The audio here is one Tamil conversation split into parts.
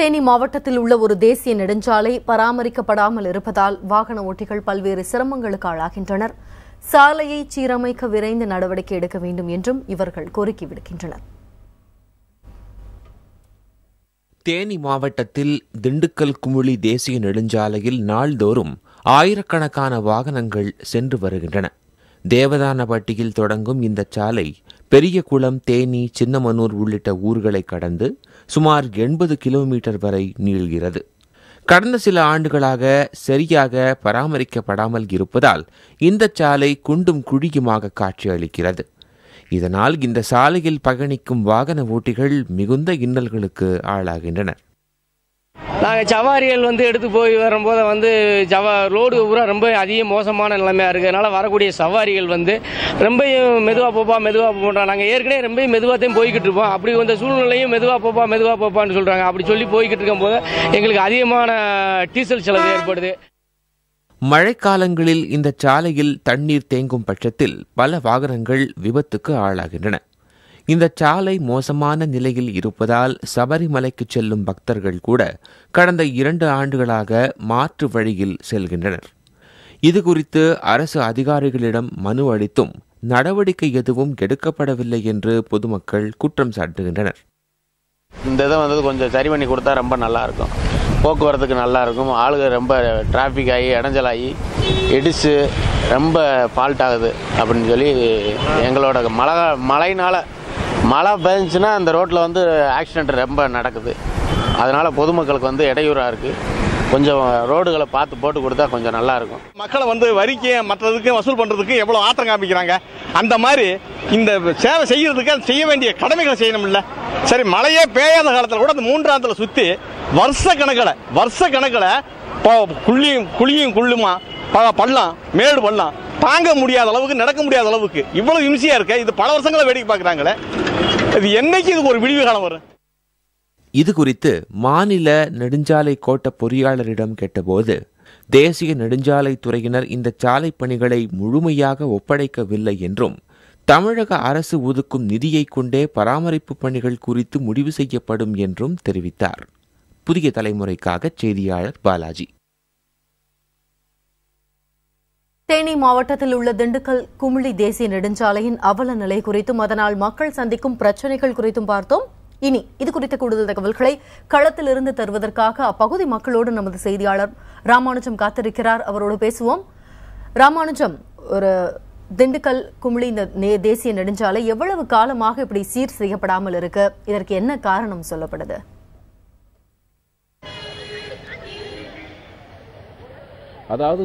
தேனி மாவட்டத்தில் உள்ள ஒரு தேசிய நெடுஞ்சாலை பராமரிக்கப்படாமல் இருப்பதால் வாகன ஓட்டிகள் பல்வேறு சிரமங்களுக்கு ஆளாகின்றனர். சாலையை சீரமைக்க விரைந்து நடவடிக்கை எடுக்க வேண்டும் என்றும் இவர்கள் கோரிக்கை விடுக்கின்றனர். தேனி மாவட்டத்தில் திண்டுக்கல் குமுளி தேசிய நெடுஞ்சாலையில் நாள்தோறும் ஆயிரக்கணக்கான வாகனங்கள் சென்று வருகின்றன. தேவதானப்பட்டியில் தொடங்கும் இந்த சாலை பெரியகுளம், தேனி, சின்னமனூர் உள்ளிட்ட ஊர்களை கடந்து சுமார் 80 கிலோமீட்டர் வரை நீள்கிறது. கடந்த சில ஆண்டுகளாக சரியாக பராமரிக்கப்படாமல் இருப்பதால் இந்த சாலை குண்டும் குழியுமாக காட்சியளிக்கிறது. இதனால் இந்த சாலையில் பயணிக்கும் வாகன ஓட்டிகள் மிகுந்த இன்னல்களுக்கு ஆளாகின்றனர். நாங்கள் சவாரிகள் எடுத்து போய் வரும்போது ரோடு பூரா ரொம்ப அதிக மோசமான நிலைமையாக இருக்குது. அதனால் வரக்கூடிய சவாரிகள் ரொம்ப மெதுவாக போப்பா நாங்கள் ஏற்கனவே ரொம்ப மெதுவாக போய்கிட்டு இருப்போம். அப்படி இந்த சூழ்நிலையும் மெதுவாக போப்பான்னு சொல்கிறாங்க. அப்படி சொல்லி போய்கிட்டு இருக்கும்போது எங்களுக்கு அதிகமான டீசல் செலவு ஏற்படுது. மழைக்காலங்களில் இந்த சாலையில் தண்ணீர் தேங்கும் பட்சத்தில் பல வாகனங்கள் விபத்துக்கு ஆளாகின்றன. இந்த சாலை மோசமான நிலையில் இருப்பதால் சபரிமலைக்கு செல்லும் பக்தர்கள் கூட கடந்த 2 ஆண்டுகளாக மாற்று வழியில் செல்கின்றனர். இதுகுறித்து அரசு அதிகாரிகளிடம் மனு அளித்தும் நடவடிக்கை எதுவும் எடுக்கப்படவில்லை என்று பொதுமக்கள் குற்றம் சாட்டுகின்றனர். இந்த இதை கொஞ்சம் சரி பண்ணி கொடுத்தா ரொம்ப நல்லா இருக்கும். போக்குவரத்துக்கு நல்லா இருக்கும். ஆளுங்க ரொம்ப டிராஃபிக் ஆகி இடைஞ்சலாகி இடிச்சு ரொம்ப ஃபால்ட் ஆகுது அப்படின்னு சொல்லி எங்களோட மழை பெஞ்சுன்னா அந்த ரோட்டில் ஆக்சிடென்ட் ரொம்ப நடக்குது. அதனால் பொதுமக்களுக்கு இடையூறாக இருக்குது. கொஞ்சம் ரோடுகளை பார்த்து போட்டு கொடுத்தா கொஞ்சம் நல்லா இருக்கும். மக்களை வரிக்கு மற்றதுக்கு வசூல் பண்ணுறதுக்கு எவ்வளோ ஆத்திரம் காமிக்கிறாங்க. அந்த மாதிரி இந்த சேவை செய்யறதுக்கு செய்ய வேண்டிய கடமைகளை செய்யணும்ல. சரி, மழையே பெய்யாத காலத்தில் கூட அந்த 3ஆம் சுற்றி வருஷ கணக்கில் குழியும் குள்ளுமா பள்ளம் மேடு பள்ளம் தாங்க முடியாத அளவுக்கு, நடக்க முடியாத அளவுக்கு இவ்வளவு இம்சையா இருக்க. இது பல வருஷங்களை வேடிக்கை பார்க்குறாங்களே. இது என்னைக்கு இதுக்கு ஒரு விடிவு காலம் வரும்? இது குறித்து மாநில நெடுஞ்சாலை கோட்ட பொறியாளரிடம் கேட்டபோது தேசிய நெடுஞ்சாலை துறையினர் இந்த சாலை பணிகளை முழுமையாக ஒப்படைக்கவில்லை என்றும் தமிழக அரசு ஒதுக்கும் நிதியை கொண்டே பராமரிப்பு பணிகள் குறித்து முடிவு செய்யப்படும் என்றும் தெரிவித்தார். புதிய தலைமுறைக்காக செய்தியாளர் பாலாஜி. தேனி மாவட்டத்தில் உள்ள திண்டுக்கல் குமுளி தேசிய நெடுஞ்சாலையின் அவல நிலை குறித்தும் அதனால் மக்கள் சந்திக்கும் பிரச்சினைகள் குறித்தும் பார்த்தோம். இனி இது குறித்த கூடுதல் தகவல்களை களத்தில் இருந்து தருவதற்காக அப்பகுதி மக்களோடு நமது செய்தியாளர் ராமானுஜம் காத்திருக்கிறார். அவரோடு பேசுவோம். ராமானுஜம், ஒரு திண்டுக்கல் குமுளி இந்த தேசிய நெடுஞ்சாலை எவ்வளவு காலமாக இப்படி சீர் செய்யப்படாமல் இருக்கு? இதற்கு என்ன காரணம் சொல்லப்படுது? அதாவது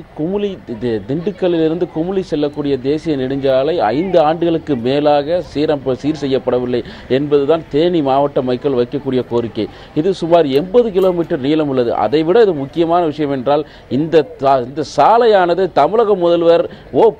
திண்டுக்கல்லிலிருந்து குமுளி செல்லக்கூடிய தேசிய நெடுஞ்சாலை 5 ஆண்டுகளுக்கு மேலாக சீர் செய்யப்படவில்லை என்பதுதான் தேனி மாவட்ட மக்கள் வைக்கக்கூடிய கோரிக்கை. இது சுமார் 80 கிலோமீட்டர் நீளம் உள்ளது. அதைவிட இது முக்கியமான விஷயம் என்றால் இந்த சாலையானது தமிழக முதல்வர்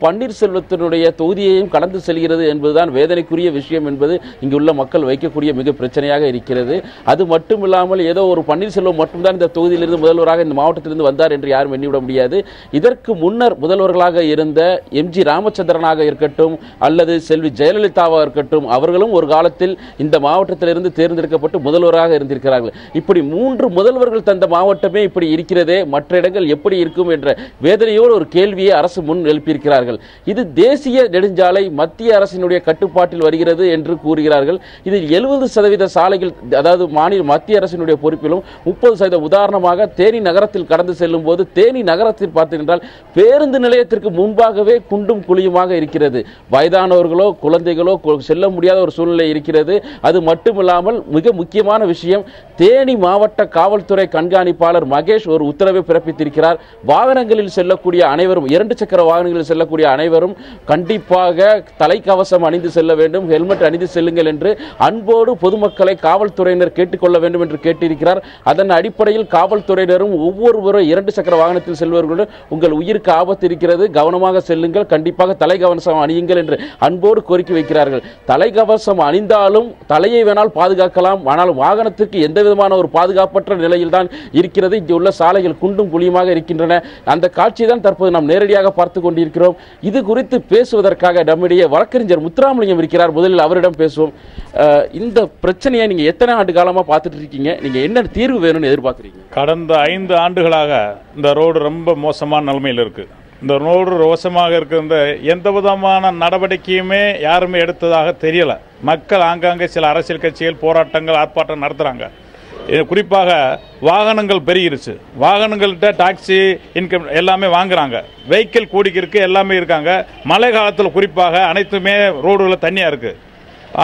பன்னீர்செல்வத்தினுடைய தொகுதியையும் கடந்து செல்கிறது என்பதுதான் வேதனைக்குரிய விஷயம் என்பது இங்குள்ள மக்கள் வைக்கக்கூடிய மிக பிரச்சனையாக இருக்கிறது. அது மட்டுமில்லாமல் ஏதோ ஒரு பன்னீர்செல்வம் மட்டும்தான் இந்த தொகுதியிலிருந்து முதல்வராக இந்த மாவட்டத்திலிருந்து வந்தார் என்று யாரும் எண்ணிவிட முடியாது. இதற்கு முன்னர் முதல்வர்களாக இருந்த எம்ஜி ராமச்சந்திரனாக இருக்கட்டும் அல்லது செல்வி ஜெயலலிதாவாக இருக்கட்டும், அவர்களும் ஒரு காலத்தில் இந்த மாவட்டத்திலிருந்து தேர்ந்தெடுக்கப்பட்டு முதல்வராக இருந்திருக்கிறார்கள். இப்படி 3 முதல்வர்கள் தந்த மாவட்டமே இப்படி இருக்கிறதே, மற்ற இடங்கள் எப்படி இருக்கும் என்ற வேதனையோடு ஒரு கேள்வியை அரசு முன் எழுப்பியிருக்கிறார்கள். இது தேசிய நெடுஞ்சாலை மத்திய அரசினுடைய கட்டுப்பாட்டில் வருகிறது என்று கூறுகிறார்கள். இதில் 70% சாலைகள், அதாவது மத்திய அரசினுடைய பொறுப்பிலும் 30%. உதாரணமாக தேனி நகரத்தில் கடந்து செல்லும் போது தேனி நகரத்தில் பார்த்தீர்கள் பேருந்து நிலையத்திற்கு முன்பாகவே குண்டும் குழியுமாக இருக்கிறது. வயதானவர்களோ குழந்தைகளோ செல்ல முடியாத ஒரு சூழ்நிலை இருக்கிறது. அது மட்டுமில்லாமல் மிக முக்கியமான விஷயம், தேனி மாவட்ட காவல்துறை கண்காணிப்பாளர் மகேஷ் ஒரு உத்தரவை பிறப்பித்திருக்கிறார். வாகனங்களில் செல்லக்கூடிய அனைவரும், 2 சக்கர வாகனங்களில் செல்லக்கூடிய அனைவரும் கண்டிப்பாக தலைக்கவசம் அணிந்து செல்ல வேண்டும், ஹெல்மெட் அணிந்து செல்லுங்கள் என்று அன்போடு பொதுமக்களை காவல்துறையினர் கேட்டுக்கொள்ள வேண்டும் என்று கேட்டிருக்கிறார். அதன் அடிப்படையில் காவல்துறையினரும் ஒவ்வொருவரும் 2 சக்கர வாகனத்தில் செல்வர் செல்பவர்களுடன் உங்கள் உயிருக்கு ஆபத்து இருக்கிறது, கவனமாக செல்லுங்கள், கண்டிப்பாக தலைக்கவசம் அணியுங்கள் என்று அன்போடு கோரிக்கை வைக்கிறார்கள். தலைக்கவசம் அணிந்தாலும் தலையை வேணால் பாதுகாக்கலாம், ஆனால் வாகனத்திற்கு எந்த விதமான ஒரு பாதுகாப்பற்ற நிலையில் தான் இருக்கிறது. இங்கே உள்ள சாலைகள் குண்டும் குழியுமாக இருக்கின்றன. அந்த காட்சி தான் தற்போது நாம் நேரடியாக பார்த்து கொண்டிருக்கிறோம். இது குறித்து பேசுவதற்காக நம்முடைய வழக்கறிஞர் முத்துராமலிங்கம் இருக்கிறார். முதலில் அவரிடம் பேசுவோம். இந்த பிரச்சனையை நீங்க எத்தனை ஆண்டு காலமா பார்த்துட்டு இருக்கீங்க? நீங்க என்ன தீர்வு வேணும்னு எதிர்பார்க்குறீங்க? கடந்த 5 ஆண்டுகளாக இந்த ரோடு ரொம்ப மோசமான நிலைமையில் இருக்கு. இந்த ரோடு மோசமாக இருக்கிற எந்த விதமான நடவடிக்கையுமே யாருமே எடுத்ததாக தெரியல. மக்கள் ஆங்காங்கே சில அரசியல் கட்சிகள் போராட்டங்கள் ஆர்ப்பாட்டம் நடத்துறாங்க. குறிப்பாக வாகனங்கள் பெருகிருச்சு. வாகனங்கள்கிட்ட டாக்ஸி இன்கம் எல்லாமே வாங்குறாங்க. வெஹிக்கிள் கூடிக்கிருக்கு, எல்லாமே இருக்காங்க. மழை காலத்தில் குறிப்பாக அனைத்துமே ரோடுகளில் தண்ணியாக இருக்குது.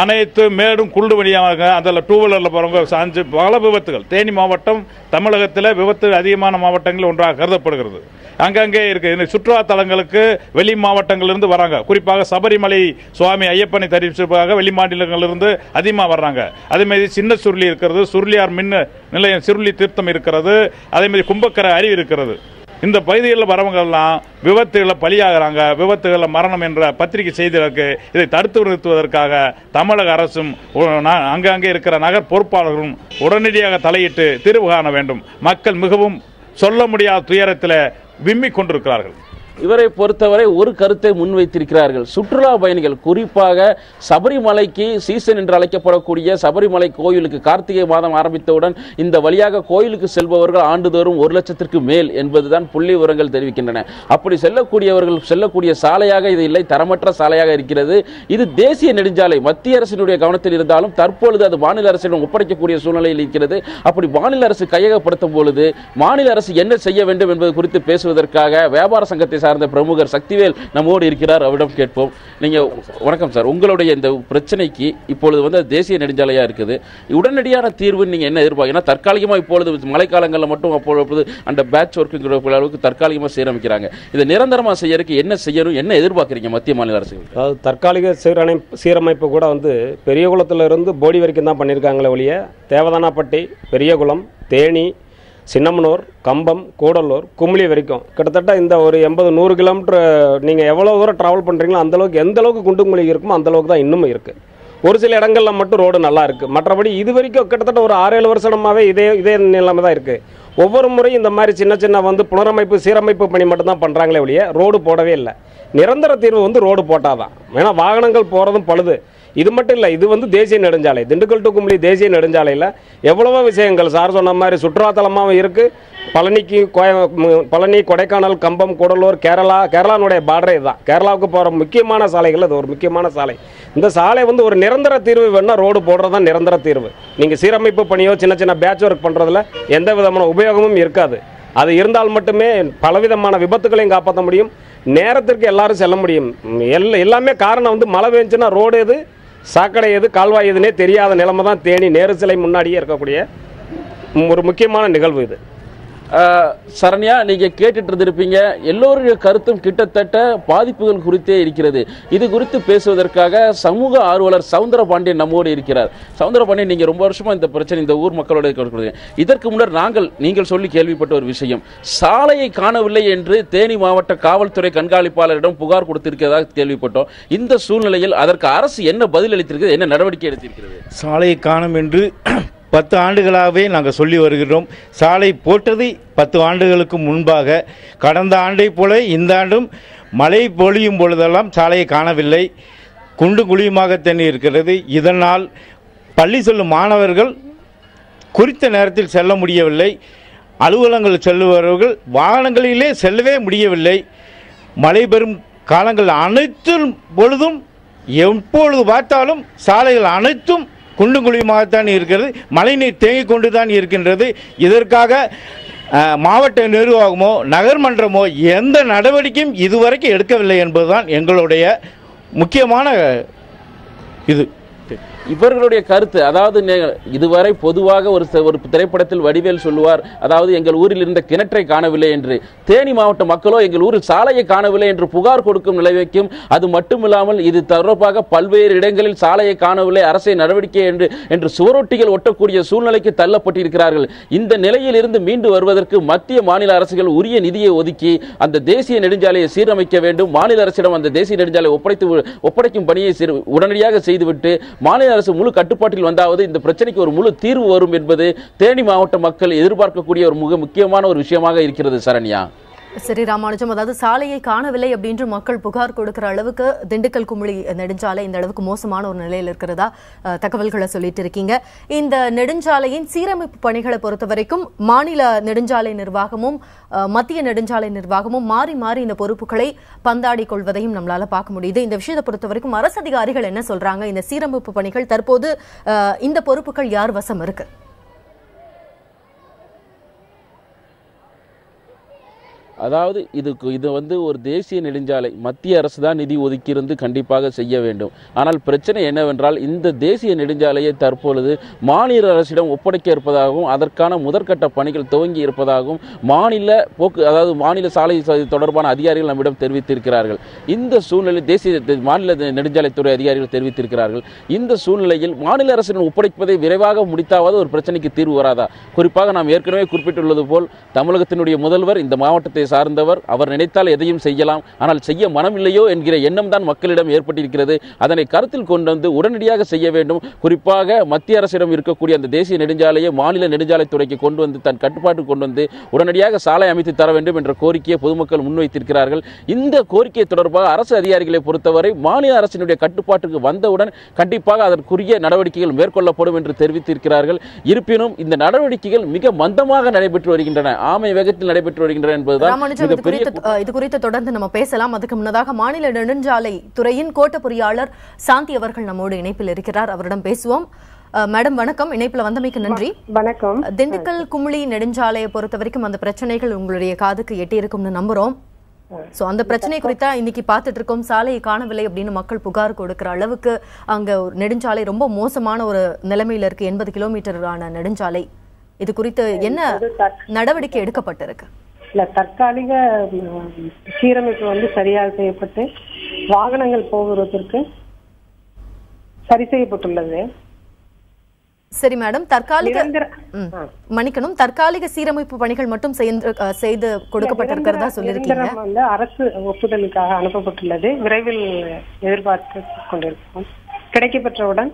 அனைத்து மேடும் குண்டு வழியாக அதில் 2 வீலரில் போகிறவங்க சாஞ்சு பல விபத்துகள். தேனி மாவட்டம் தமிழகத்தில் விபத்து அதிகமான மாவட்டங்கள் ஒன்றாக கருதப்படுகிறது. அங்கங்கே இருக்குது. சுற்றுலா தலங்களுக்கு வெளி மாவட்டங்களிலிருந்து வராங்க. குறிப்பாக சபரிமலை சுவாமி ஐயப்பனை தரிசிப்பாக வெளி மாநிலங்களிலிருந்து அதிகமாக வர்றாங்க. அதேமாதிரி சின்ன சுருளி இருக்கிறது, சுருளியார் மின் நிலையம் சுருளி தீர்த்தம் இருக்கிறது, அதேமாதிரி கும்பக்கரை அருவி இருக்கிறது. இந்த பகுதிகளில் வரவங்கெல்லாம் விபத்துகளில் பலியாகிறாங்க. விபத்துகளில் மரணம் என்ற பத்திரிகை செய்திகளுக்கு இதை தடுத்து நிறுத்துவதற்காக தமிழக அரசும் அங்கங்கே இருக்கிற நகர் பொறுப்பாளர்களும் உடனடியாக தலையிட்டு தீர்வு காண வேண்டும். மக்கள் மிகவும் சொல்ல முடியாத துயரத்தில் விம்மிக் கொண்டிருக்கிறார்கள். இவரை பொறுத்தவரை ஒரு கருத்தை முன்வைத்திருக்கிறார்கள். சுற்றுலா பயணிகள் குறிப்பாக சபரிமலைக்கு சீசன் என்று அழைக்கப்படக்கூடிய சபரிமலை கோயிலுக்கு கார்த்திகை மாதம் ஆரம்பித்தவுடன் இந்த வழியாக கோயிலுக்கு செல்பவர்கள் ஆண்டுதோறும் 1 லட்சத்திற்கு மேல் என்பதுதான் புள்ளி விவரங்கள் தெரிவிக்கின்றன. அப்படி செல்லக்கூடியவர்கள் செல்லக்கூடிய சாலையாக இது இல்லை, தரமற்ற சாலையாக இருக்கிறது. இது தேசிய நெடுஞ்சாலை, மத்திய அரசினுடைய கவனத்தில் இருந்தாலும் தற்பொழுது அது மாநில அரசிடம் ஒப்படைக்கக்கூடிய சூழ்நிலையில் இருக்கிறது. அப்படி மாநில அரசு கையகப்படுத்தும் பொழுது மாநில அரசு என்ன செய்ய வேண்டும் என்பது குறித்து பேசுவதற்காக வியாபார சங்கத்தை சார்ந்த பிரமுகர் சக்திவேல் நம்மோடு இருக்கிறார். அவரிடம் கேட்போம். நீங்க வணக்கம் சார், உங்களுடைய இந்த பிரச்சனைக்கு இப்பொழுது தேசிய நெடுஞ்சாலையா இருக்குது, உடனடியான தீர்வு நீங்க என்ன எதிர்பார்க்கீங்கன்னா? தற்காலிகமா இப்பொழுது மழைக்காலங்களில் மட்டும் அப்பொழுது அந்த பேட்ச் ஒர்க்குங்கிற அளவுக்கு தற்காலிகமாக சீரமைக்கிறாங்க. இதை நிரந்தரமா செய்யறதுக்கு என்ன செய்யணும், என்ன எதிர்பார்க்குறீங்க மத்திய மாநில அரசு? அதாவது தற்காலிக சீரமைப்பு கூட பெரியகுளத்துல இருந்து போடி வரைக்கும் தான் பண்ணியிருக்காங்களே ஒழிய தேவதானாப்பட்டி, பெரியகுளம், தேனி, சின்னமனூர், கம்பம், கூடலூர், கும்ளி வரைக்கும் கிட்டத்தட்ட இந்த ஒரு 80-100 கிலோமீட்டர் நீங்கள் எவ்வளோ தூரம் ட்ராவல் பண்ணுறீங்களோ அந்தளவுக்கு எந்த அளவுக்கு குண்டு குழி இருக்குமோ அந்தளவுக்கு தான் இன்னும் இருக்குது. ஒரு சில இடங்களில் மட்டும் ரோடு நல்லா இருக்குது. மற்றபடி இது வரைக்கும் கிட்டத்தட்ட ஒரு 6-7 வருஷமாகவே இதே நிலைமை தான் இருக்குது. ஒவ்வொரு முறையும் இந்த மாதிரி சின்ன புனரமைப்பு சீரமைப்பு பணி மட்டும்தான் பண்ணுறாங்களே ஒழிய ரோடு போடவே இல்லை. நிரந்தர தீர்வு ரோடு போட்டால் தான். ஏன்னா வாகனங்கள் போகிறதும் பழுது. இது மட்டும் இல்லை, இது தேசிய நெடுஞ்சாலை, திண்டுக்கல் டு கும்ளி தேசிய நெடுஞ்சாலையில் எவ்வளவோ விஷயங்கள் சார் சொன்ன மாதிரி சுற்றுலாத்தலமாகவும் இருக்குது. பழனி, கொடைக்கானல், கம்பம், கூடலூர், கேரளானுடைய பார்டரே இதுதான். கேரளாவுக்கு போகிற முக்கியமான சாலைகள் அது ஒரு முக்கியமான சாலை. இந்த சாலை ஒரு நிரந்தர தீர்வு வேணும்னா ரோடு போடுறது தான் நிரந்தர தீர்வு. நீங்கள் சீரமைப்பு பணியோ சின்ன பேட்ச் ஒர்க் பண்ணுறதுல எந்த விதமான உபயோகமும் இருக்காது. அது இருந்தால் மட்டுமே பலவிதமான விபத்துகளையும் காப்பாற்ற முடியும், நேரத்திற்கு எல்லாரும் செல்ல முடியும். எல்லாமே காரணம் மழை பெஞ்சுன்னா ரோடு எது, சாக்கடை எது, கால்வாய் எதுனே தெரியாத நிலைமை தான் தேனி நேரு சிலை முன்னாடியே இருக்கக்கூடிய ஒரு முக்கியமான நிகழ்வு இது. சரண்யா, நீங்க கேட்டுட்டு இருந்திருப்பீங்க. எல்லோருடைய கருத்தும் கிட்டத்தட்ட பாதிப்புகள் குறித்தே இருக்கிறது. இது குறித்து பேசுவதற்காக சமூக ஆர்வலர் சவுந்தரபாண்டியன் நம்மோடு இருக்கிறார். சவுந்தரபாண்டியன், நீங்க ரொம்ப வருஷமா இந்த பிரச்சனை இந்த ஊர் மக்களோட இதற்கு முன்னர் நீங்கள் சொல்லி கேள்விப்பட்ட ஒரு விஷயம், சாலையை காணவில்லை என்று தேனி மாவட்ட காவல்துறை கண்காணிப்பாளரிடம் புகார் கொடுத்திருக்கிறதாக கேள்விப்பட்டோம். இந்த சூழ்நிலையில் அதற்கு அரசு என்ன பதில் அளித்திருக்கிறது, என்ன நடவடிக்கை எடுத்திருக்கிறது? சாலையை காணும் என்று 10 ஆண்டுகளாகவே நாங்கள் சொல்லி வருகிறோம். சாலை போட்டது 10 ஆண்டுகளுக்கு முன்பாக. கடந்த ஆண்டை போல இந்த ஆண்டும் மழை பொழியும் பொழுதெல்லாம் சாலையை காணவில்லை, குண்டு குழியுமாக தண்ணி இருக்கிறது. இதனால் பள்ளி செல்லும் மாணவர்கள் குறித்த நேரத்தில் செல்ல முடியவில்லை. அலுவலகங்கள் செல்லுபவர்கள் வாகனங்களிலே செல்லவே முடியவில்லை. மழை பெறும் காலங்கள் அனைத்து பொழுதும் எப்பொழுது பார்த்தாலும் சாலைகள் அனைத்தும் குண்டும் குழியுமாகத்தான் இருக்கிறது. மழைநீர் தேங்கிக் கொண்டு தான் இருக்கின்றது. இதற்காக மாவட்ட நிர்வாகமோ நகர்மன்றமோ எந்த நடவடிக்கையும் இதுவரைக்கும் எடுக்கவில்லை என்பதுதான் எங்களுடைய முக்கியமான இது. இவர்களுடைய கருத்து, அதாவது இதுவரை பொதுவாக ஒரு திரைப்படத்தில் வடிவேல் சொல்லுவார், அதாவது எங்கள் ஊரில் இருந்த கிணற்றை காணவில்லை என்று. தேனி மாவட்ட மக்களோ எங்கள் ஊரில் சாலையை காணவில்லை என்று புகார் கொடுக்கும் நிலைவைக்கும், அது மட்டுமில்லாமல் இது தொடர்பாக பல்வேறு இடங்களில் சாலையை காணவில்லை, அரசை நடவடிக்கை என்று சுவரொட்டிகள் ஒட்டக்கூடிய சூழ்நிலைக்கு தள்ளப்பட்டிருக்கிறார்கள். இந்த நிலையில் இருந்து மீண்டு வருவதற்கு மத்திய மாநில அரசுகள் உரிய நிதியை ஒதுக்கி அந்த தேசிய நெடுஞ்சாலையை சீரமைக்க வேண்டும். மாநில அரசிடம் அந்த தேசிய நெடுஞ்சாலை ஒப்படைக்கும் பணியை உடனடியாக செய்துவிட்டு மாநில அரசு முழு கட்டுப்பாட்டில் வந்தாவது இந்த பிரச்சனைக்கு ஒரு முழு தீர்வு வரும் என்பது தேனி மாவட்ட மக்கள் எதிர்பார்க்கக்கூடிய ஒரு மிக முக்கியமான ஒரு விஷயமாக இருக்கிறது. சரண்யா. சரி ராமானுஜம், அதாவது சாலையை காணவில்லை அப்படின்று மக்கள் புகார் கொடுக்கிற அளவுக்கு திண்டுக்கல் குமுளி நெடுஞ்சாலை இந்த அளவுக்கு மோசமான ஒரு நிலையில் இருக்கிறதா தகவல்களை சொல்லிட்டு இருக்கீங்க. இந்த நெடுஞ்சாலையின் சீரமைப்பு பணிகளை பொறுத்த வரைக்கும் மாநில நெடுஞ்சாலை நிர்வாகமும் மத்திய நெடுஞ்சாலை நிர்வாகமும் மாறி மாறி இந்த பொறுப்புகளை பந்தாடி கொள்வதையும் நம்மளால பார்க்க முடியுது. இந்த விஷயத்தை பொறுத்த வரைக்கும் அரசு அதிகாரிகள் என்ன சொல்றாங்க? இந்த சீரமைப்பு பணிகள் தற்போது இந்த பொறுப்புகள் யார் வசம் இருக்கு? அதாவது இது வந்து ஒரு தேசிய நெடுஞ்சாலை, மத்திய அரசு தான் நிதி ஒதுக்கியிருந்து கண்டிப்பாக செய்ய வேண்டும். ஆனால் பிரச்சனை என்னவென்றால் இந்த தேசிய நெடுஞ்சாலையை தற்பொழுது மாநில அரசிடம் ஒப்படைக்க இருப்பதாகவும் அதற்கான முதற்கட்ட பணிகள் துவங்கி இருப்பதாகவும் மாநில சாலை தொடர்பான அதிகாரிகள் நம்மிடம் தெரிவித்திருக்கிறார்கள். இந்த சூழ்நிலை மாநில நெடுஞ்சாலைத்துறை அதிகாரிகள் தெரிவித்திருக்கிறார்கள். இந்த சூழ்நிலையில் மாநில அரசிடம் ஒப்படைப்பதை விரைவாக முடித்தாவது ஒரு பிரச்சனைக்கு தீர்வு வராதா? குறிப்பாக நாம் ஏற்கனவே குறிப்பிட்டுள்ளது போல் தமிழகத்தினுடைய முதல்வர் இந்த மாவட்டத்தை சார்ந்தவர், அவர் நினைத்தால் எதையும் செய்யலாம், ஆனால் செய்ய மனமில்லையோ என்கிற எண்ணம் தான் மக்களிடம் ஏற்பட்டிருக்கிறது. அதனை கருத்தில் கொண்டு வந்து உடனடியாக செய்ய வேண்டும். குறிப்பாக மத்திய அரசிடம் இருக்கக்கூடிய அந்த தேசிய நெடுஞ்சாலையை மாநில நெடுஞ்சாலைத்துறைக்கு கொண்டு வந்து தன் கட்டுப்பாட்டுக்கு கொண்டு வந்து உடனடியாக சாலை அமைத்து தர வேண்டும் என்ற கோரிக்கையை பொதுமக்கள் முன்வைத்திருக்கிறார்கள். இந்த கோரிக்கை தொடர்பாக அரசு அதிகாரிகளை பொறுத்தவரை மாநில அரசினுடைய கட்டுப்பாட்டுக்கு வந்தவுடன் கண்டிப்பாக அதற்குரிய நடவடிக்கைகள் மேற்கொள்ளப்படும் என்று தெரிவித்திருக்கிறார்கள். இருப்பினும் இந்த நடவடிக்கைகள் மிக மந்தமாக நடைபெற்று வருகின்றன, ஆமை வேகத்தில் நடைபெற்று வருகின்றன என்பதுதான். இது குறித்து தொடர்ந்து நம்ம பேசலாம். அதுக்கு முன்னதாக மாநில நெடுஞ்சாலை துறையின் கோட்ட பொறியாளர் சாந்தி அவர்கள் நம்மோடு இணைப்பில் இருக்கிறார், அவரிடம் பேசுவோம். மேடம் வணக்கம், இணைப்புல வந்தமைக்கு நன்றி. வணக்கம். திண்டுக்கல் குமுளி நெடுஞ்சாலையை பொறுத்த வரைக்கும் அந்த பிரச்சனைகள் உங்களுடைய காதுக்கு எட்டி இருக்கும்னு நம்புறோம். சோ அந்த பிரச்சனை குறித்தா இன்னைக்கு பார்த்துட்டு இருக்கோம். சாலையை காணவில்லை அப்படின்னு மக்கள் புகார் கொடுக்கிற அளவுக்கு அங்க நெடுஞ்சாலை ரொம்ப மோசமான ஒரு நிலைமையில இருக்கு. 80 கிலோமீட்டரான நெடுஞ்சாலை. இது குறித்து என்ன நடவடிக்கை எடுக்கப்பட்டிருக்கு? இல்ல, தற்காலிக சீரமைப்பு வந்து சரியாக செய்யப்பட்டு வாகனங்கள் போகிறதற்கு சரி செய்யப்பட்டுள்ளது. சரி மேடம், தற்காலிக சீரமைப்பு பணிகள் மட்டும் செய்து கொடுக்கப்பட்டிருக்கிறதா சொல்லியிருக்கீங்க. வந்து அரசு ஒப்புதலுக்காக அனுப்பப்பட்டுள்ளது. விரைவில் எதிர்பார்த்து கொண்டிருக்கோம். கிடைக்கப்பெற்றவுடன்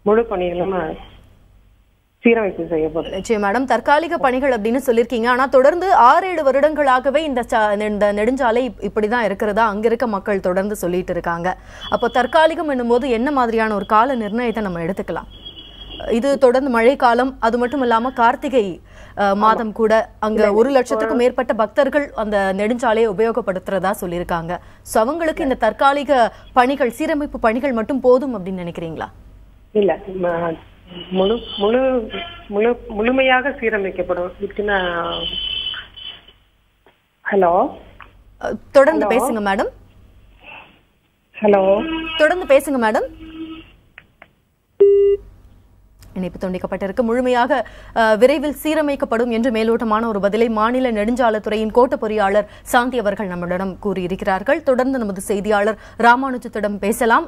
முழு பணிகளும் சீரமைப்பு செய்யப்படும். நிச்சயம் மேடம், தற்காலிக பணிகள் அப்படின்னு சொல்லியிருக்கீங்க. ஆனா தொடர்ந்து 6-7 வருடங்களாகவே இந்த நெடுஞ்சாலை இப்படிதான் இருக்கிறதா அங்க இருக்க மக்கள் தொடர்ந்து சொல்லிட்டு இருக்காங்க. அப்போ தற்காலிகம் என்னும் போது என்ன மாதிரியான ஒரு கால நிர்ணயத்தை நம்ம எடுத்துக்கலாம்? இது தொடர்ந்து மழை காலம், அது மட்டும் இல்லாம கார்த்திகை மாதம் கூட அங்க 1 லட்சத்துக்கும் மேற்பட்ட பக்தர்கள் அந்த நெடுஞ்சாலையை உபயோகப்படுத்துறதா சொல்லியிருக்காங்க. சோ அவங்களுக்கு இந்த தற்காலிக பணிகள், சீரமைப்பு பணிகள் மட்டும் போதும் அப்படின்னு நினைக்கிறீங்களா? இல்ல, முழுமையாக சீரமைக்கப்படும். ஹலோ, தொடர்ந்து பேசுங்க மேடம். ஹலோ, தொடர்ந்து பேசுங்க மேடம். இணைப்பு துண்டிக்கப்பட்டிருக்கு. முழுமையாக விரைவில் சீரமைக்கப்படும் என்று மேலோட்டமான ஒரு பதிலை மாநில நெடுஞ்சாலைத்துறையின் கோட்ட பொறியாளர் சாந்தி அவர்கள் நம்மிடம் கூறியிருக்கிறார்கள். தொடர்ந்து நமது செய்தியாளர் ராமானுஜத்திடம் பேசலாம்.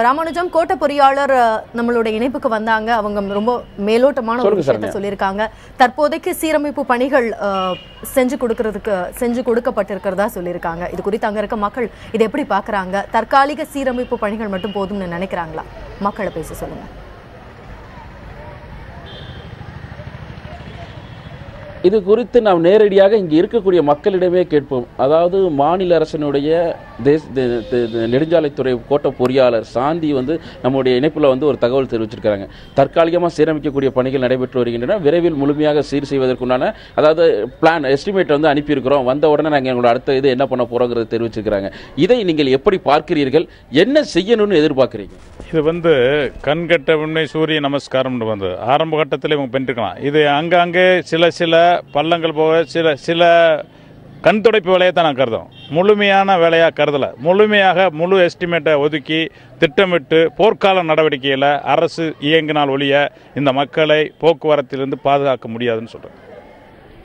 ராமானுஜம், கோட்ட பொறியாளர் நம்மளுடைய இணைப்புக்கு வந்தாங்க. அவங்க ரொம்ப மேலோட்டமான ஒரு விஷயத்தை சொல்லியிருக்காங்க. தற்போதைக்கு சீரமைப்பு பணிகள் செஞ்சு கொடுக்கப்பட்டிருக்கிறதா சொல்லியிருக்காங்க. இது குறித்து அங்க இருக்க மக்கள் இதை எப்படி பாக்குறாங்க? தற்காலிக சீரமைப்பு பணிகள் மட்டும் போதும்னு நினைக்கிறாங்களா? மக்களை பேச சொல்லுங்க. இது குறித்து நாம் நேரடியாக இங்கே இருக்கக்கூடிய மக்களிடமே கேட்போம். அதாவது மாநில அரசினுடைய நெடுஞ்சாலைத்துறை கோட்ட பொறியாளர் சாந்தி வந்து நம்முடைய இணைப்பில் வந்து ஒரு தகவல் தெரிவிச்சிருக்காங்க. தற்காலிகமாக சீரமைக்கக்கூடிய பணிகள் நடைபெற்று வருகின்றன. விரைவில் முழுமையாக சீர் செய்வதற்குண்டான அதாவது பிளான் எஸ்டிமேட் வந்து அனுப்பியிருக்கிறோம். வந்த உடனே நாங்கள் எங்களோட அடுத்த இது என்ன பண்ண போறோங்கிறத தெரிவிச்சிருக்கிறாங்க. இதை நீங்கள் எப்படி பார்க்கிறீர்கள்? என்ன செய்யணும்னு எதிர்பார்க்குறீங்க? இது வந்து கண்கட்ட உண்மை சூரிய நமஸ்காரம் வந்து ஆரம்ப கட்டத்தில் இவங்க பண்ணிருக்கலாம். இது அங்கங்கே சில பள்ளங்கள் போக சில கண் துடைப்பு வேலையை தான் நான் கருதும். முழுமையான வேலையாக கருதலை. முழுமையாக முழு எஸ்டிமேட்டை ஒதுக்கி திட்டமிட்டு போர்க்கால நடவடிக்கையில் அரசு இயங்கினால் ஒழிய இந்த மக்களை போக்குவரத்திலிருந்து பாதுகாக்க முடியாதுன்னு சொல்கிறேன்.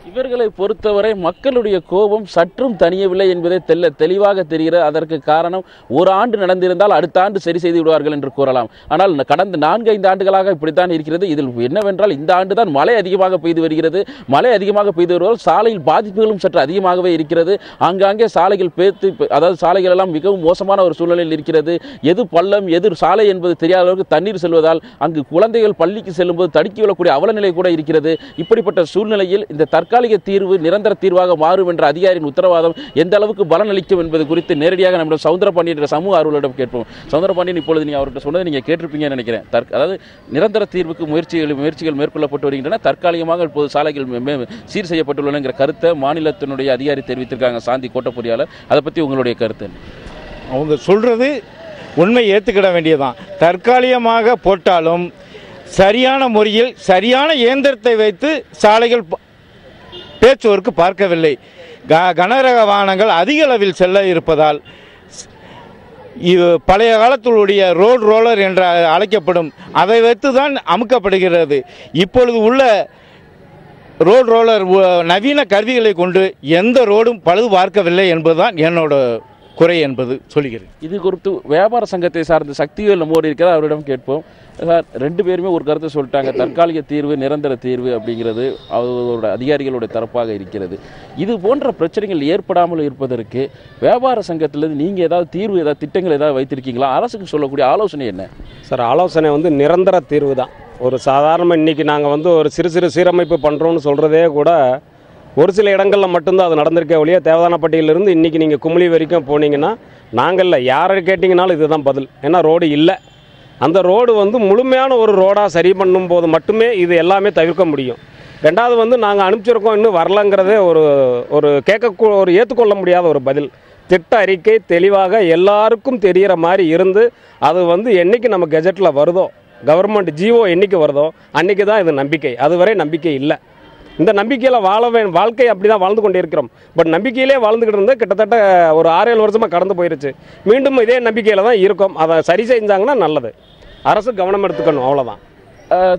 இவர்களை பொறுத்தவரை மக்களுடைய கோபம் சற்றும் தனியவில்லை என்பதை தெளிவாக தெரிகிறது. அதற்கு காரணம் ஒரு ஆண்டு நடந்திருந்தால் அடுத்த ஆண்டு சரி செய்து விடுவார்கள் என்று கூறலாம். ஆனால் கடந்த 4-5 ஆண்டுகளாக இப்படித்தான் இருக்கிறது. இதில் என்னவென்றால் இந்த ஆண்டு தான் மழை அதிகமாக பெய்து வருகிறது. மழை அதிகமாக பெய்து வருவதால் சாலையில் பாதிப்புகளும் சற்று அதிகமாகவே இருக்கிறது. ஆங்காங்கே சாலைகள் அதாவது சாலைகள் எல்லாம் மிகவும் மோசமான ஒரு சூழ்நிலையில் இருக்கிறது. எது பள்ளம் எது சாலை என்பது தெரியாத அளவுக்கு தண்ணீர் செல்வதால் அங்கு குழந்தைகள் பள்ளிக்கு செல்லும்போது தடுக்கி விடக்கூடிய அவலநிலை கூட இருக்கிறது. இப்படிப்பட்ட சூழ்நிலையில் இந்த தற்காலிக தீர்வு நிரந்தர தீர்வாக மாறும் என்ற அதிகாரியின் உத்தரவாதம் எந்த அளவுக்கு பலனளிக்கும் என்பது குறித்து நேரடியாக நம்மிடம் சவுந்தரபாண்டியன் என்ற சமூக ஆர்வலரிடம் கேட்போம். சவுந்தரபாண்டியன், இப்பொழுது நீங்கள் அவர்கிட்ட சொன்னதை நீங்கள் கேட்டிருப்பீங்கன்னு நினைக்கிறேன். அதாவது நிரந்தர தீர்வுக்கு முயற்சிகள் மேற்கொள்ளப்பட்டு வருகின்றன. தற்காலிகமாக இப்போது சாலைகள் சீர் செய்யப்பட்டுள்ளன கருத்தை மாநிலத்தினுடைய அதிகாரி தெரிவித்திருக்காங்க, சாந்தி கோட்டப்பொறியாளர். அதை பற்றி உங்களுடைய கருத்து? அவங்க சொல்றது உண்மை ஏற்றுக்கிட வேண்டியதான். தற்காலிகமாக போட்டாலும் சரியான முறையில் சரியான இயந்திரத்தை வைத்து சாலைகள் பேச்சுவர்க்கு பார்க்கவில்லை. கனரக வாகனங்கள் அதிக அளவில் செல்ல இருப்பதால் பழைய காலத்திலுடைய ரோலர் என்று அழைக்கப்படும் அதை வைத்து தான் அமுக்கப்படுகிறது. இப்பொழுது உள்ள ரோலர் நவீன கருவிகளை கொண்டு எந்த ரோடும் பழுது பார்க்கவில்லை என்பதுதான் என்னோட குறை என்பது சொல்லுகிறது. இது குறித்து வியாபார சங்கத்தை சார்ந்த சக்திவேல் நம்மோடு இருக்கிறார், அவரிடம் கேட்போம். சார், 2 பேருமே ஒரு கருத்தை சொல்லிட்டாங்க. தற்காலிக தீர்வு நிரந்தர தீர்வு அப்படிங்கிறது அவரோட அதிகாரிகளுடைய தரப்பாக இருக்கிறது. இது போன்ற பிரச்சனைகள் ஏற்படாமல் இருப்பதற்கு வியாபார சங்கத்திலிருந்து நீங்கள் ஏதாவது தீர்வு ஏதாவது திட்டங்கள் ஏதாவது வைத்திருக்கீங்களா? அரசுக்கு சொல்லக்கூடிய ஆலோசனை என்ன? சார், ஆலோசனை நிரந்தர தீர்வு தான். ஒரு சாதாரண இன்றைக்கி நாங்கள் ஒரு சிறு சீரமைப்பு பண்ணுறோன்னு சொல்கிறதே கூட ஒரு சில இடங்களில் மட்டும்தான் அது நடந்திருக்கே ஒழிய தேவதானப்பட்டியிலிருந்து இன்றைக்கி நீங்கள் குமுளி வரைக்கும் போனீங்கன்னா நாங்களில் யாரை கேட்டிங்கனாலும் இதுதான் பதில். ஏன்னா ரோடு இல்லை. அந்த ரோடு முழுமையான ஒரு ரோடாக சரி பண்ணும் போது மட்டுமே இது எல்லாமே தவிர்க்க முடியும். ரெண்டாவது நாங்கள் அனுப்பிச்சிருக்கோம் இன்னும் வரலங்கிறதே ஒரு ஏற்றுக்கொள்ள முடியாத ஒரு பதில். திட்ட அறிக்கை தெளிவாக எல்லாருக்கும் தெரிகிற மாதிரி இருந்து அது என்றைக்கு நம்ம கெஜெட்டில் வருதோ, கவர்மெண்ட் ஜிஓ என்றைக்கு வருதோ அன்றைக்கி தான் இது நம்பிக்கை. அதுவரை நம்பிக்கை இல்லை. இந்த நம்பிக்கையில் வாழ்க்கை அப்படி தான் வாழ்ந்து கொண்டே இருக்கிறோம். பட் நம்பிக்கையிலே வாழ்ந்துக்கிட்டு இருந்து கிட்டத்தட்ட ஒரு 6-7 வருஷமாக கடந்து போயிருச்சு. மீண்டும் இதே நம்பிக்கையில் தான் இருக்கும். அதை சரி செஞ்சாங்கன்னா நல்லது. அரசு கவனம் எடுத்துக்கணும், அவ்வளோதான்.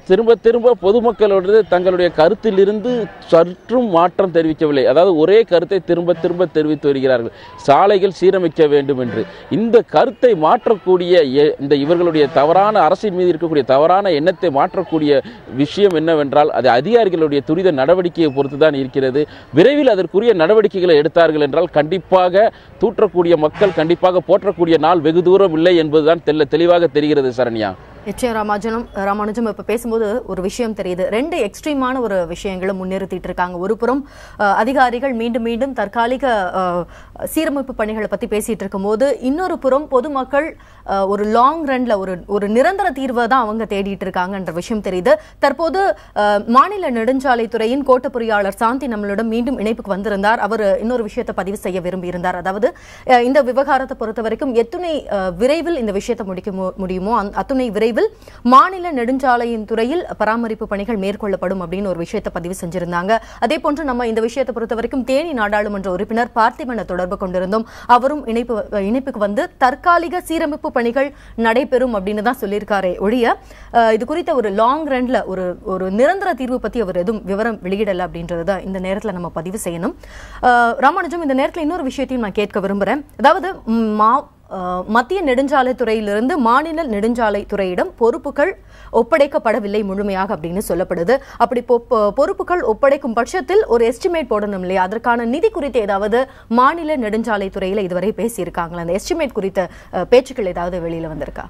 திரும்ப திரும்ப பொதுமக்களோடு தங்களுடைய கருத்திலிருந்து சற்றும் மாற்றம் தெரிவிக்கவில்லை. அதாவது ஒரே கருத்தை திரும்ப திரும்ப தெரிவித்து வருகிறார்கள், சாலைகள் சீரமைக்க வேண்டும் என்று. இந்த கருத்தை மாற்றக்கூடிய இந்த இவர்களுடைய தவறான அரசின் மீது இருக்கக்கூடிய தவறான எண்ணத்தை மாற்றக்கூடிய விஷயம் என்னவென்றால் அது அதிகாரிகளுடைய துரித நடவடிக்கையை பொறுத்து தான் இருக்கிறது. விரைவில் அதற்குரிய நடவடிக்கைகளை எடுத்தார்கள் என்றால் கண்டிப்பாக தூற்றக்கூடிய மக்கள் கண்டிப்பாக போற்றக்கூடிய நாள் வெகு தூரம் இல்லை என்பதுதான் தெளிவாக தெரிகிறது. சரண்யா, நிச்சயம் ராமானுஜம் இப்ப பேசும்போது ஒரு விஷயம் தெரியுது. 2 எக்ஸ்ட்ரீமான ஒரு விஷயங்களை முன்னிறுத்திட்டு இருக்காங்க. ஒரு புறம் அதிகாரிகள் மீண்டும் மீண்டும் தற்காலிக சீரமைப்பு பணிகளை பத்தி பேசிட்டு இருக்கும் போது, இன்னொரு புறம் பொதுமக்கள் ஒரு லாங் ரன்ல ஒரு நிரந்தர தீர்வை தான் அவங்க தேடிட்டு இருக்காங்கன்ற விஷயம் தெரியுது. தற்போது மாநில நெடுஞ்சாலைத்துறையின் கோட்ட பொறியாளர் சாந்தி நம்மளிடம் மீண்டும் இணைப்புக்கு வந்திருந்தார். அவர் இன்னொரு விஷயத்தை பதிவு செய்ய விரும்பி இருந்தார். அதாவது இந்த விவகாரத்தை பொறுத்த வரைக்கும் எத்துணை விரைவில் இந்த விஷயத்தை முடிக்க முடியுமோ அத்துணை விரைவில் மாநில நெடுஞ்சாலையின் துறையில் பராமரிப்பு பணிகள் மேற்கொள்ளப்படும் அப்படின்னு ஒரு விஷயத்தை பதிவு செஞ்சிருந்தாங்க. அதே போன்று நம்ம இந்த விஷயத்தை பொறுத்த வரைக்கும் தேனி நாடாளுமன்ற உறுப்பினர் பார்த்திபனை தொடர்பு கொண்டிருந்தோம். அவரும் இணைப்புக்கு வந்து தற்காலிக சீரமைப்பு பணிகள் நடைபெறும் அப்படின்னு தான் சொல்லியிருக்காரே ஒழிய இது குறித்த ஒரு லாங் ரன்ல ஒரு நிரந்தர தீர்வு பத்தி அவர் எதுவும் விவரம் வெளியிடல அப்படின்றத இந்த நேரத்தில் நம்ம பதிவு செய்யணும். ராமானுஜம், இந்த நேரத்தில் இன்னொரு விஷயத்தையும் நான் கேட்க விரும்புறேன். அதாவது மத்திய நெடுஞ்சாலைத்துறையிலிருந்து மாநில நெடுஞ்சாலைத்துறையிடம் பொறுப்புகள் ஒப்படைக்கப்படவில்லை முழுமையாக அப்படின்னு சொல்லப்படுது. அப்படி பொறுப்புகள் ஒப்படைக்கும் பட்சத்தில் ஒரு எஸ்டிமேட் போடணும் இல்லையா? அதற்கான நிதி குறித்து ஏதாவது மாநில நெடுஞ்சாலைத்துறையில இதுவரை பேசியிருக்காங்களா? அந்த எஸ்டிமேட் குறித்த பேச்சுக்கள் ஏதாவது வெளியில வந்திருக்கா?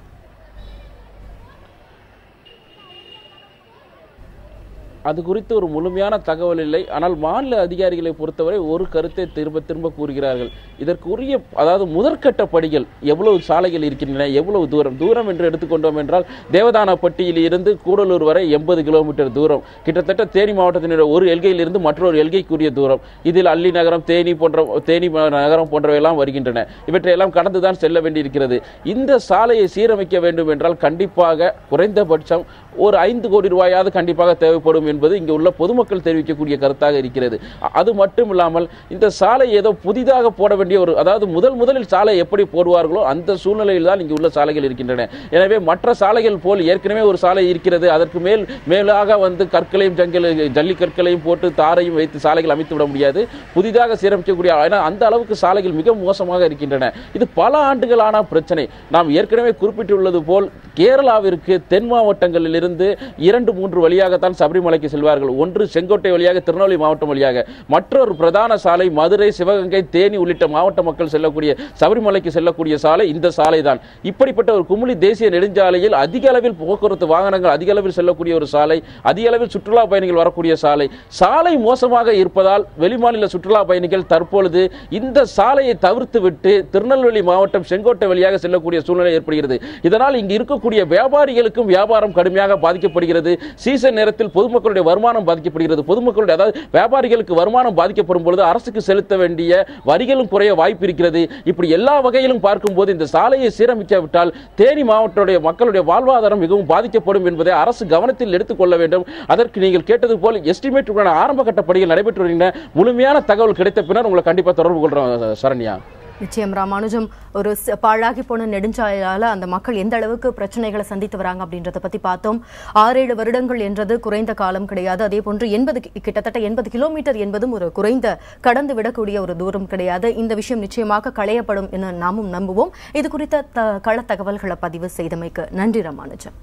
அது குறித்து ஒரு முழுமையான தகவல் இல்லை. ஆனால் மாநில அதிகாரிகளை பொறுத்தவரை ஒரு கருத்தை திரும்ப திரும்ப கூறுகிறார்கள். இதற்குரிய அதாவது முதற்கட்ட படிகள் எவ்வளவு சாலைகள் இருக்கின்றன, எவ்வளவு தூரம் என்று எடுத்துக்கொண்டோம் என்றால் தேவதானப்பட்டியில் இருந்து கூடலூர் வரை 80 கிலோமீட்டர் தூரம், கிட்டத்தட்ட தேனி மாவட்டத்தினுடைய ஒரு எல்கையிலிருந்து மற்றொரு எல்கைக்குரிய தூரம். இதில் அல்லி நகரம், தேனி நகரம் போன்றவையெல்லாம் வருகின்றன. இவற்றையெல்லாம் கடந்துதான் செல்ல வேண்டியிருக்கிறது. இந்த சாலையை சீரமைக்க வேண்டும் என்றால் கண்டிப்பாக குறைந்தபட்சம் ஒரு 5 கோடி ரூபாயாவது கண்டிப்பாக தேவைப்படும் என்பது இங்கு உள்ள பொதுமக்கள் தெரிவிக்கக்கூடிய கருத்தாக இருக்கிறது. அது மட்டும் இல்லாமல் இந்த சாலை ஏதோ புதிதாக போட வேண்டிய ஒரு, அதாவது முதலில் சாலை எப்படி போடுவார்களோ அந்த சூழ்நிலையில் தான் இங்கு உள்ள சாலைகள் இருக்கின்றன. எனவே மற்ற சாலைகள் போல் ஏற்கனவே ஒரு சாலை இருக்கிறது, அதற்கு மேலாக கற்களையும் ஜல்லிக்கற்களையும் போட்டு தாரையும் வைத்து சாலைகள் அமைத்து விட முடியாது. புதிதாக சீரமைக்கக்கூடிய அந்த அளவுக்கு சாலைகள் மிக மோசமாக இருக்கின்றன. இது பல ஆண்டுகளான பிரச்சனை. நாம் ஏற்கனவே குறிப்பிட்டுள்ளது போல் கேரளாவிற்கு தென் மாவட்டங்களில் இருந்து 2-3 வழியாகத்தான் சபரிமலைக்கு செல்வார்கள். ஒன்று செங்கோட்டை வழியாக திருநெல்வேலி மாவட்டம் வழியாக, மற்றொரு பிரதான சாலை மதுரை, சிவகங்கை, தேனி உள்ளிட்ட மாவட்ட மக்கள் செல்லக்கூடிய சபரிமலைக்கு செல்லக்கூடிய சாலை இந்த சாலை தான். இப்படிப்பட்ட ஒரு குமுளி தேசிய நெடுஞ்சாலையில் அதிக அளவில் போக்குவரத்து வாகனங்கள் அதிக அளவில் செல்லக்கூடிய ஒரு சாலை, அதிக அளவில் சுற்றுலா பயணிகள் வரக்கூடிய சாலை மோசமாக இருப்பதால் வெளிமாநில சுற்றுலா பயணிகள் தற்பொழுது இந்த சாலையை தவிர்த்து விட்டு திருநெல்வேலி மாவட்டம் செங்கோட்டை வழியாக செல்லக்கூடிய சூழ்நிலை ஏற்படுகிறது. இதனால் இங்கு இருக்கக்கூடிய வியாபாரிகளுக்கும் வியாபாரம் கடுமையாக பாதிக்கப்படுகிறது. சீசன் நேரத்தில் பொதுமக்களுடைய வருமானம் பாதிக்கப்படுகிறது. பொதுமக்களுடைய, அதாவது வியாபாரிகளுக்கு வருமானம் பாதிக்கப்படும் பொழுது அரசுக்கு செலுத்த வேண்டிய வரிகளும் குறைய வாய்ப்பு இருக்கிறது. இப்படி எல்லா வகையிலும் பார்க்கும்போது இந்த சாலையை சீரமைக்காவிட்டால் தேனி மாவட்டத்துடைய மக்களுடைய வாழ்வாதாரம் மிகவும் பாதிக்கப்படும் என்பதை அரசு கவனத்தில் எடுத்துக் கொள்ள வேண்டும். அதற்கு நீங்கள் கேட்டது போல் எஸ்டிமேட் ஆரம்ப கட்ட பணிகள் நடைபெற்று வருகின்றன. முழுமையான தகவல் கிடைத்த பின்னர் உங்களை கண்டிப்பா தொடர்பு கொள்றோம் சரண்யா. நிச்சயம் ராமானுஜம், ஒரு பாழாகி போன நெடுஞ்சாலையால அந்த மக்கள் எந்த அளவுக்கு பிரச்சனைகளை சந்தித்து வராங்க அப்படின்றத பத்தி பார்த்தோம். 6-7 வருடங்கள் என்றது குறைந்த காலம் கிடையாது. அதே போன்று கிட்டத்தட்ட 80 கிலோமீட்டர் என்பதும் ஒரு குறைந்த கடந்து விடக்கூடிய ஒரு தூரம் கிடையாது. இந்த விஷயம் நிச்சயமாக களையப்படும் என நாமும் நம்புவோம். இது குறித்த கள தகவல்களை பதிவு செய்தமைக்கு நன்றி ராமானுஜம்.